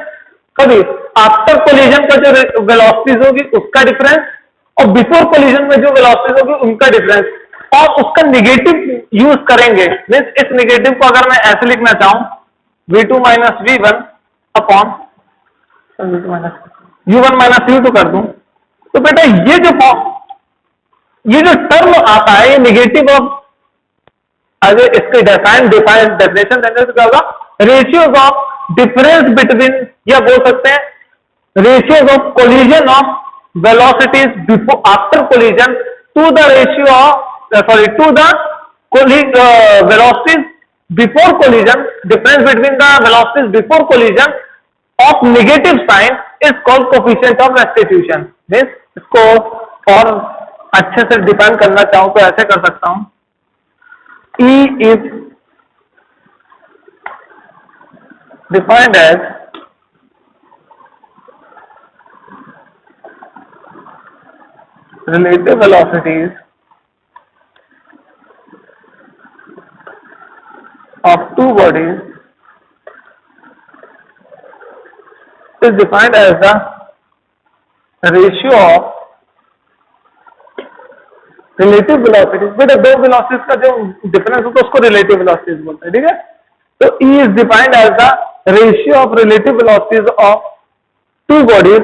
का भी आफ्टर कोलिजन का जो वेलोसिटीज होगी उसका डिफरेंस, और बिफोर कोलिजन में जो वेलोसिटीज होगी उनका डिफरेंस, और उसका निगेटिव यूज करेंगे। मीन्स इस निगेटिव को अगर मैं ऐसे लिखना चाहूं, V2 minus V1 upon U1 minus U2 कर दूं, तो बेटा ये जो टर्म आता है, ये निगेटिव ऑफ, अगर इसके डेफिनेशन देने से क्या होगा, रेशियोज ऑफ डिफरेंस बिटवीन, या बोल सकते हैं ratios of collision of velocities before after collision to the ratio of, sorry, to the velocities before collision, difference between the velocities before collision of negative sign is called coefficient of restitution. Means इसको और अच्छे से define करना चाहूं तो ऐसे कर सकता हूं, E is defined as relative velocities of two bodies is defined as the ratio of relative velocities. बेटा दो वेलोसिटीज का जो डिफरेंस होता है उसको रिलेटिव वेलोसिटीज बोलते हैं, ठीक है। तो E is defined as the ratio of relative velocities of two bodies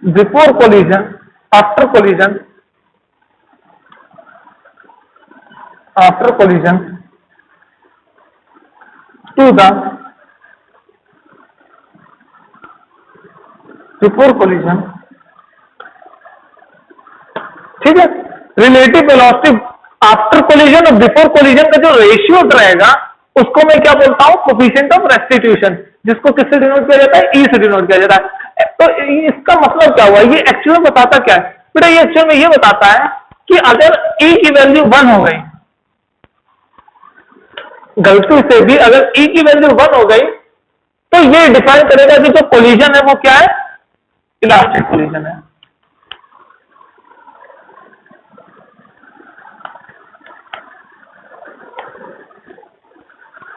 before collision, after collision, to the before collision, ठीक है। रिलेटिव वेलोसिटी आफ्टर कोलिजन और बिफोर कोलिजन का जो रेशियो रहेगा उसको मैं क्या बोलता हूं, कोफिशिएंट ऑफ रेस्टिट्यूशन, जिसको किससे डिनोट किया जाता है, ई से डिनोट किया जाता है। तो इसका मतलब क्या हुआ, ये एक्चुअल में बताता क्या है बेटा, ये एक्चुअल में ये बताता है कि अगर ई की वैल्यू 1 हो गई, गलती से भी अगर ई की वैल्यू 1 हो गई, तो ये डिफाइन करेगा कि जो कोलिजन है वो क्या है, इलास्टिक कोलिजन है।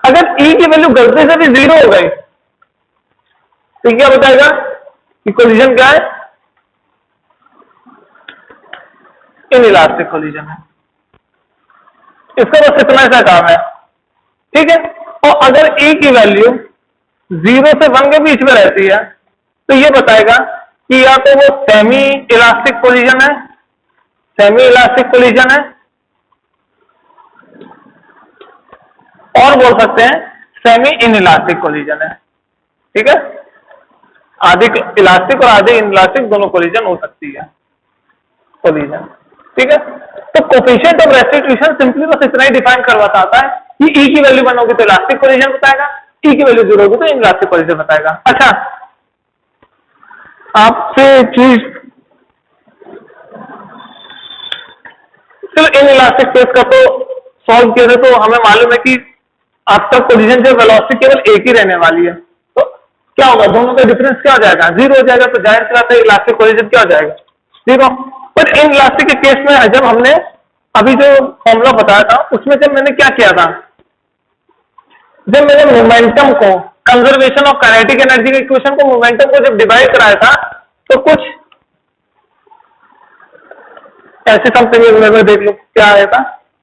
अगर E की वैल्यू गलती से भी 0 हो गई तो क्या बताएगा कि कोलिजन क्या है, इन इलास्टिक कोलिजन है। इसका बस इतना सा काम है, ठीक है। और अगर ए की वैल्यू 0 से 1 के बीच में रहती है तो ये बताएगा कि या तो वो सेमी इलास्टिक कोलिजन है, सेमी इलास्टिक कोलिजन है, और बोल सकते हैं सेमी इन इलास्टिक कोलिजन है, ठीक है। आधे इलास्टिक और आधे इन इलास्टिक दोनों कोलिजन हो सकती है, कोलिजन, ठीक है। तो कोफिशिएंट ऑफ रेस्टिट्यूशन सिंपली बस इतना ही डिफाइन करवाता आता है कि ई की वैल्यू 1 होगी तो इलास्टिक कोलिजन बताएगा, ई की वैल्यू 0 होगी तो इन इलास्टिक कोलिजन बताएगा। अच्छा, आपसे चीज सिर्फ इन इलास्टिक केस का तो सॉल्व किया तो हमें मालूम है कि आपका कोलिजन जो वेलोसिटी केवल एक ही रहने वाली है, तो क्या होगा, दोनों का डिफरेंस क्या हो जाएगा, 0 हो जाएगा। तो जाहिर सी बात है इलास्टिक कोलिजन क्या हो जाएगा, 0। पर इन इलास्टिक के केस में जब हमने अभी जो फॉर्मूला बताया था उसमें जब मैंने क्या किया था, जब मैंने मोमेंटम को कंजर्वेशन ऑफ काइनेटिक एनर्जी के इक्वेशन को मोमेंटम को जब डिवाइड कराया था तो कुछ ऐसे समथिंग देख लो क्या आया था,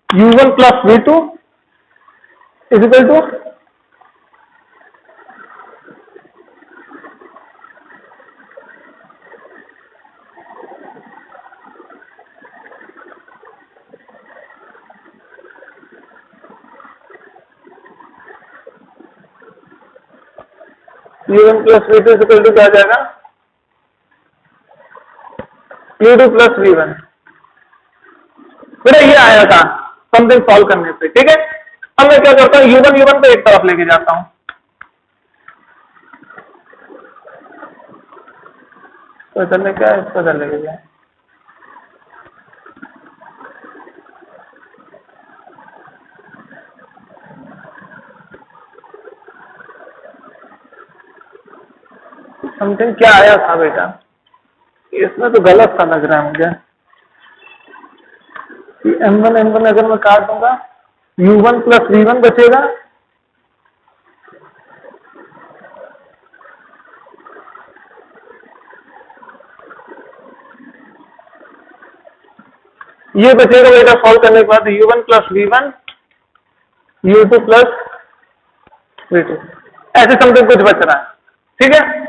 u1 plus v2 is equal to u1 plus v2 is equal to क्या आ जाएगा, u2 प्लस v1। मेरा ये आया था समथिंग सॉल्व करने पे, ठीक है। अब मैं क्या करता हूँ, u1 को एक तरफ लेके जाता हूं, तो इधर में क्या है, इसको इधर लेके जाए, समथिंग क्या आया था बेटा, इसमें तो गलत सा लग रहा है मुझे कि m1 अगर मैं काट दूंगा u1 प्लस v1 बचेगा, ये बचेगा बेटा सॉल्व करने के बाद u1 plus v1 u2 plus v2, ऐसे समथिंग कुछ बच रहा है, ठीक है।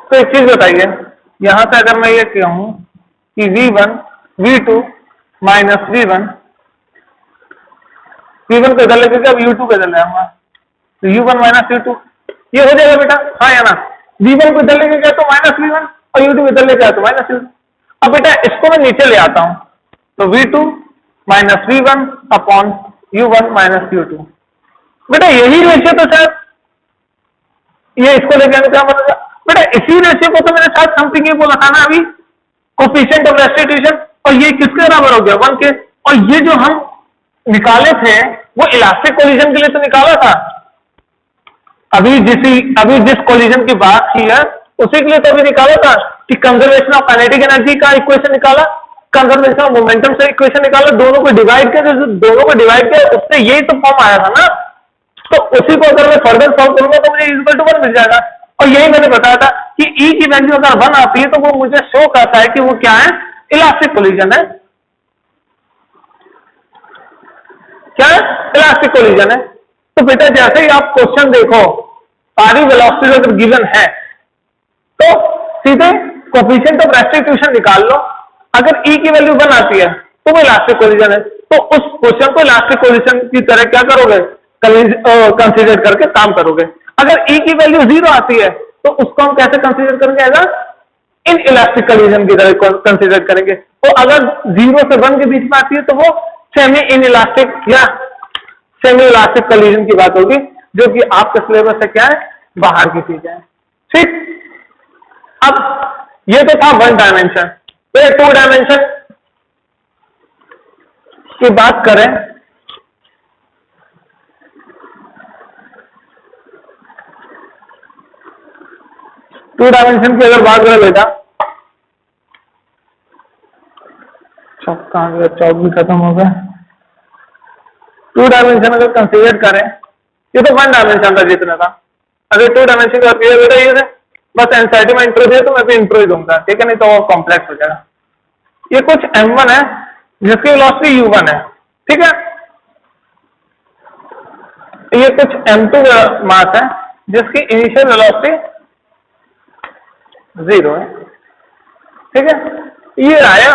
तो एक चीज बताइए, यहां से अगर मैं ये कहूं कि v1 v2 माइनस v1 को इधर लेके अब u2 को इधर ले आऊंगा तो u1 माइनस u2 ये हो जाएगा बेटा, हाँ या ना। v1 को इधर लेके गया तो माइनस v1 और u2 को इधर लेके आया तो माइनस u2। अब बेटा इसको मैं नीचे ले आता हूं तो v2 minus v1 upon u1 minus u2। बेटा यही रेशियो तो शायद ये इसको लेके आने क्या बनेगा बेटा, इसी रेशियो को तो मैंने शायद समथिंग ये बोला था ना अभी, कोफिशिएंट ऑफ रेस्टिट्यूशन, और ये किसके बराबर हो गया 1 के। और ये जो हम निकाले थे वो इलास्टिक कोलिजन के लिए तो निकाला था, अभी जिस कोलिजन की बात की है उसी के लिए तो अभी निकाला था कि कंजर्वेशन ऑफ काइनेटिक एनर्जी का इक्वेशन निकाला, कंजर्वेशन ऑफ मोमेंटम से इक्वेशन निकाला, दोनों को डिवाइड किया, दोनों को डिवाइड किया उससे यही तो फॉर्म आया था ना। तो उसी को अगर मैं फर्दर सॉल्व करूंगा तो मुझे इक्वल टू 1 मिल जाएगा। और यही मैंने बताया था कि ई की वैल्यू अगर 1 आती है तो वो मुझे शो करता है कि वो क्या है, इलास्टिक कोलिजन है। क्या है, इलास्टिक कोलिजन है। तो बेटा जैसे ही आप क्वेश्चन देखो सारी वेलोसिटी अगर गिवन है तो सीधे कोफिशिएंट ऑफ रेस्टिट्यूशन निकाल लो, अगर ई की वैल्यू 1 आती है तो वो इलास्टिक कोलिजन है, तो उस क्वेश्चन को इलास्टिक कोलिजन की तरह क्या करोगे, कंसीडर करके काम करोगे। अगर ई की वैल्यू 0 आती है तो उसको हम कैसे कंसीडर करेंगे, एज इन इलास्टिक कोलिजन की तरह कंसीडर करेंगे। तो अगर 0 से 1 के बीच में आती है तो वो सेमी इन इलास्टिक या सेमी इलास्टिक कोलिजन की बात होगी, जो कि आपके सिलेबस से क्या है, बाहर की चीज है। ठीक, अब ये तो था 1 डायमेंशन। तो 2 डायमेंशन की बात करें, टू डायमेंशन की अगर बात करें बेटा, कहां गया, चौक भी खत्म हो गया। 2 डायमेंशन अगर कंसीडर करें, ये तो 1 डायमेंशन था जितना था। अगर 2 डायमेंशन का बेटा ये बस एनसीईआरटी में इंट्रो दिया तो मैं भी इंट्रो ही दूंगा, ठीक है, नहीं तो वो कॉम्प्लेक्स हो जाएगा। ये कुछ m1 है जिसकी वेलोसिटी u1 है, ठीक है। ये कुछ m2 मास है जिसकी इनिशियल वेलोसिटी 0 है, ठीक है। ये आया,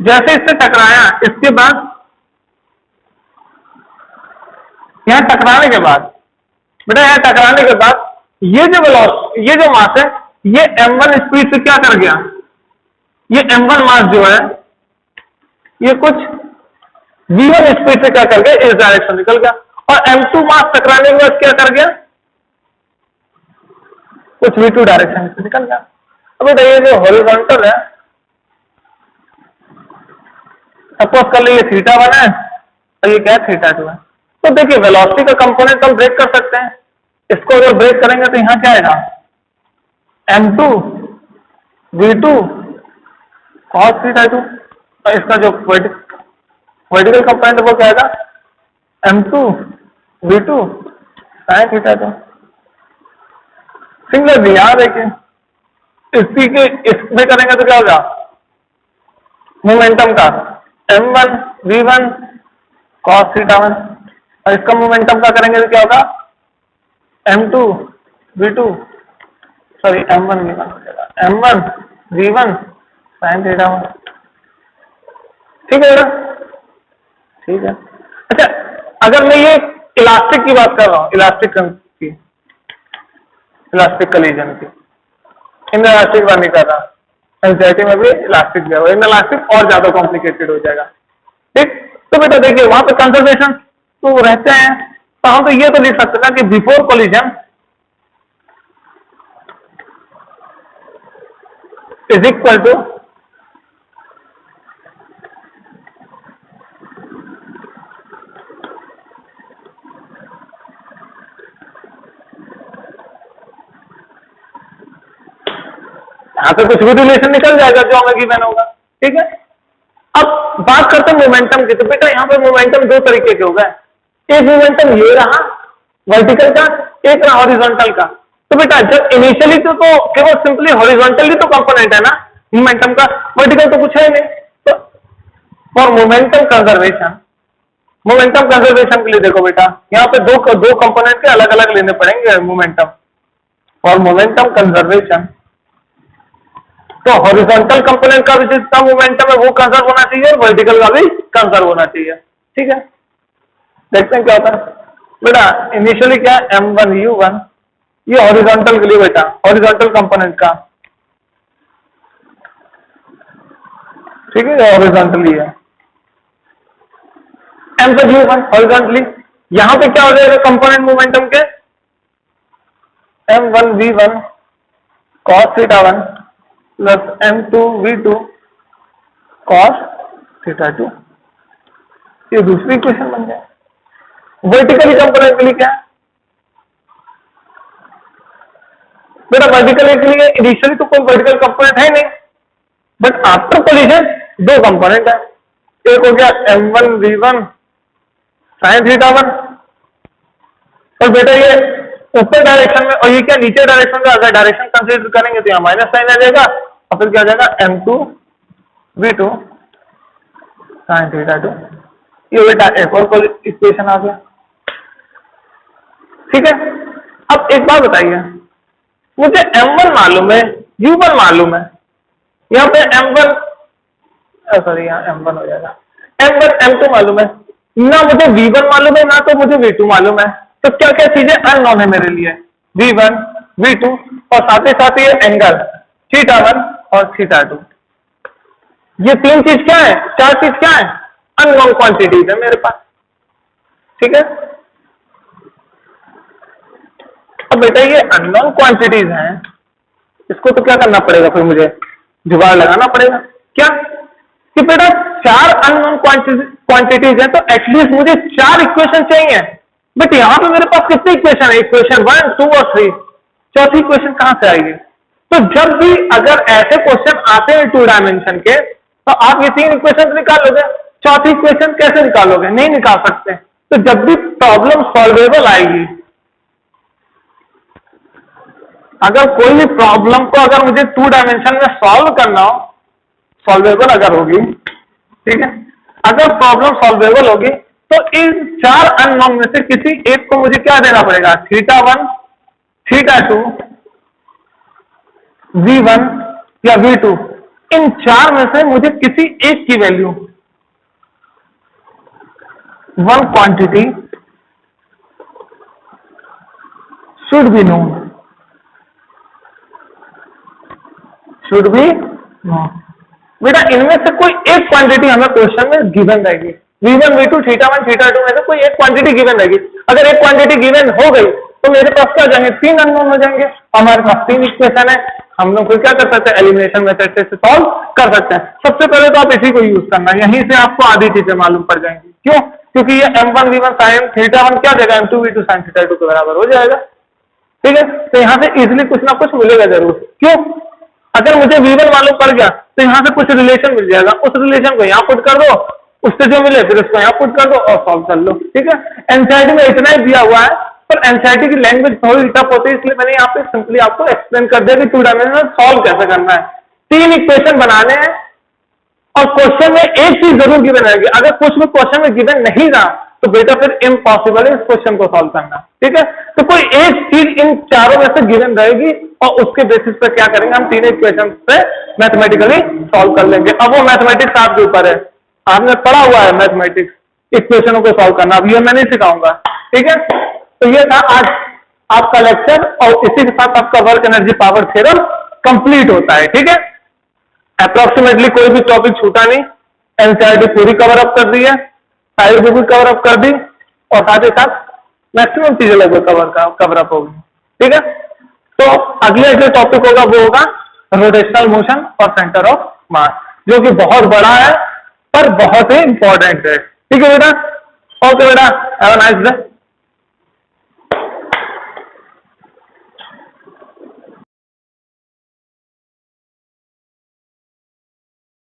जैसे इससे टकराया, इसके बाद यहां टकराने के बाद बेटा, यहां टकराने के बाद ये जो मास है, ये m1 स्पीड से क्या कर गया, ये m1 मास जो है ये कुछ v1 स्पीड से क्या कर गया, इस डायरेक्शन निकल गया, और m2 मास टकराने के बाद क्या कर गया, कुछ v2 डायरेक्शन से निकल गया। अब बेटा ये जो हॉरिजॉन्टल है, सपोज कर लीजिए θ1 है और ये क्या है, θ2 है। तो देखिए वेलोसिटी का कंपोनेंट हम ब्रेक कर सकते हैं, इसको अगर ब्रेक करेंगे तो यहां क्या आएगा, m2 v2 cos θ2, और इसका जो वर्टिकल कंपोनेंट वो क्या आएगा, m2 v2 sin θ2। सिंगल यहां देखिए, इसमें करेंगे तो क्या होगा, मोमेंटम का m1 v1 cos θ1, और इसका मोमेंटम का करेंगे तो क्या होगा, m2 v2 sorry m1 v1 हो जाएगा, m1 v1 sin θ1, ठीक है बेटा, ठीक है। अच्छा, अगर मैं ये इलास्टिक की बात कर रहा हूं, इलास्टिक कलीजन की, इन इलास्टिक बात नहीं कर रहा, एनसीईआरटी में भी इलास्टिक दिया हुआ है, इन इलास्टिक और ज्यादा कॉम्प्लिकेटेड हो जाएगा, ठीक। तो बेटा देखिए वहां पे कंजर्वेशन तो रहते हैं, तो हम तो ये तो लिख सकते हैं कि before collision is equal to यहां पे कुछ भी रिलेशन निकल जाएगा जो हमें गिवन होगा, ठीक है। अब बात करते हैं मोमेंटम की, तो बेटा यहाँ पे मोमेंटम दो तरीके के हो गए, एक मोमेंटम ये रहा वर्टिकल का, एक रहा हॉरिजॉन्टल का। तो बेटा जब इनिशियली तो केवल सिंपली हॉरिजॉन्टली तो कंपोनेंट है ना मोमेंटम का, वर्टिकल तो कुछ है नहीं। तो फॉर मोमेंटम कंजर्वेशन के लिए देखो बेटा, यहाँ पे दो कंपोनेंट के अलग अलग लेने पड़ेंगे मोमेंटम फॉर मोमेंटम कंजर्वेशन। तो हॉरिजॉन्टल कंपोनेंट का भी जितना मोमेंटम है वो कंजर्व होना चाहिए और वर्टिकल का भी कंजर्व होना चाहिए, ठीक है। देखते हैं क्या होता है बेटा। इनिशियली क्या है m1 u1, ये हॉरिजॉन्टल के लिए बेटा, हॉरिजॉन्टल कंपोनेंट का, ठीक है, हॉरिजॉन्टली है m1 u1 हॉरिजॉन्टली। यहां पे क्या हो जाएगा कंपोनेंट मोमेंटम के, m1 v1 cos θ1 plus m2 v2 cos θ2, ये दूसरी इक्वेशन बन जाए। वर्टिकली कंपोनेंट के लिए क्या है बेटा, वर्टिकल के लिए इनिशियली तो कोई वर्टिकल कंपोनेंट है नहीं, बट आफ्टर कोलिजन दो कंपोनेंट है, एक हो गया m1 v1 sin θ1, और बेटा ये ऊपर डायरेक्शन में, और ये क्या नीचे डायरेक्शन में, अगर डायरेक्शन कंसीडर करेंगे तो यहाँ माइनस साइन आ जाएगा, और फिर क्या आ जाएगा m2 v2 sin θ2। ये बेटा एक और इक्वेशन आ गया, ठीक है। अब एक बात बताइए, मुझे m1 मालूम है, u1 मालूम है, यहाँ पे m1 सॉरी यहाँ m1 हो जाएगा, m1 m2 मालूम है ना, मुझे v1 मालूम है ना तो मुझे v2 मालूम है। तो क्या क्या चीजें अननोन है मेरे लिए, v1 v2 और साथ ही ये एंगल θ1 और θ2, ये तीन चीज क्या है, चार चीज क्या है, अननोन क्वांटिटीज है मेरे पास, ठीक है। अब बेटा ये अननोन क्वांटिटीज हैं, इसको तो क्या करना पड़ेगा, फिर मुझे जुगाड़ लगाना पड़ेगा, क्या कि बेटा चार अननोन क्वांटिटीज है तो एटलीस्ट मुझे चार इक्वेशन चाहिए, बट यहां पे मेरे पास कितनी इक्वेशन है, इक्वेशन 1 2 और 3, चौथी इक्वेशन कहां से आएगी। तो जब भी अगर ऐसे क्वेश्चन आते हैं 2 डायमेंशन के, तो आप ये तीन इक्वेशन निकालोगे, चौथी इक्वेशन कैसे निकालोगे, नहीं निकाल सकते। तो जब भी प्रॉब्लम सॉल्वेबल आएगी, अगर कोई भी प्रॉब्लम को अगर मुझे 2 डायमेंशन में सॉल्व करना हो, सॉल्वेबल अगर होगी, ठीक है, अगर प्रॉब्लम सॉल्वेबल होगी तो इन 4 अननोन में से किसी एक को मुझे क्या देना पड़ेगा, θ1, θ2, V1 या V2, इन 4 में से मुझे किसी एक की value, one quantity should be known, should be known. बेटा इनमें से कोई एक क्वांटिटी हमें क्वेश्चन में गिवन रहेगी, V1, V2, θ1, θ2 में से कोई एक क्वांटिटी गिवन रहेगी। अगर एक क्वांटिटी गिवन हो गई तो मेरे पास क्या हो जाएंगे, 3 अननोन हो जाएंगे, हमारे पास 3 इक्वेशन है, हम लोग को क्या कर सकते हैं, एलिमिनेशन मेथड से सॉल्व कर सकते हैं। सबसे पहले तो आप इसी को यूज करना, यहीं से आपको आधी चीजें मालूम पड़ जाएंगी। क्यों? क्योंकि ये m1 v1 sin θ1 क्या जगह m2 v2 sin θ2 के बराबर हो जाएगा, ठीक है। तो यहाँ से इजिली कुछ ना कुछ मिलेगा जरूर। क्यों? अगर मुझे V1 मालूम पड़ गया तो यहाँ से कुछ रिलेशन मिल जाएगा, उस रिलेशन को यहाँ पुट कर दो, उससे जो मिले फिर उसको यहाँ पुट कर दो और सॉल्व कर लो, ठीक है। एनसीईआरटी में इतना ही दिया हुआ है, पर एनसीईआरटी की लैंग्वेज थोड़ी टफ होती है, इसलिए मैंने यहाँ पे सिंपली आपको एक्सप्लेन कर दिया कि 2 डायमेंशन में सॉल्व कैसे करना है। 3 इक्वेशन बनाने हैं और क्वेश्चन में एक चीज जरूर गिवन रहेगी। अगर कुछ भी क्वेश्चन में गिवन नहीं रहा तो बेटा फिर इम्पॉसिबल है इस क्वेश्चन को सॉल्व करना, ठीक है। तो कोई एक चीज इन चारों में से गिवन रहेगी और उसके बेसिस पर क्या करेंगे, हम 3 इक्वेशन पे मैथमेटिकली सॉल्व कर लेंगे। अब वो मैथमेटिक्स आपके ऊपर है, आपने पढ़ा हुआ है मैथमेटिक्स, इक्वेशनों को सॉल्व करना, अब ये मैं नहीं सिखाऊंगा, ठीक है। तो ये था आज आपका लेक्चर और इसी के साथ आपका work energy power theorem complete होता है, ठीक है। अप्रोक्सीमेटली कोई भी टॉपिक छूटा नहीं, एनसीईआरटी पूरी कवर अप कर दी है, सारी बुक भी कवर अप कर दी और साथ ही साथ मैक्सिमम चीजें लगभग कवर अप होगी, ठीक है। तो अगले जो टॉपिक होगा वो होगा रोटेशनल मोशन और सेंटर ऑफ मास, जो कि बहुत बड़ा है पर बहुत ही इंपॉर्टेंट है, ठीक है बेटा। ओके बेटा, हैव अ नाइस डे।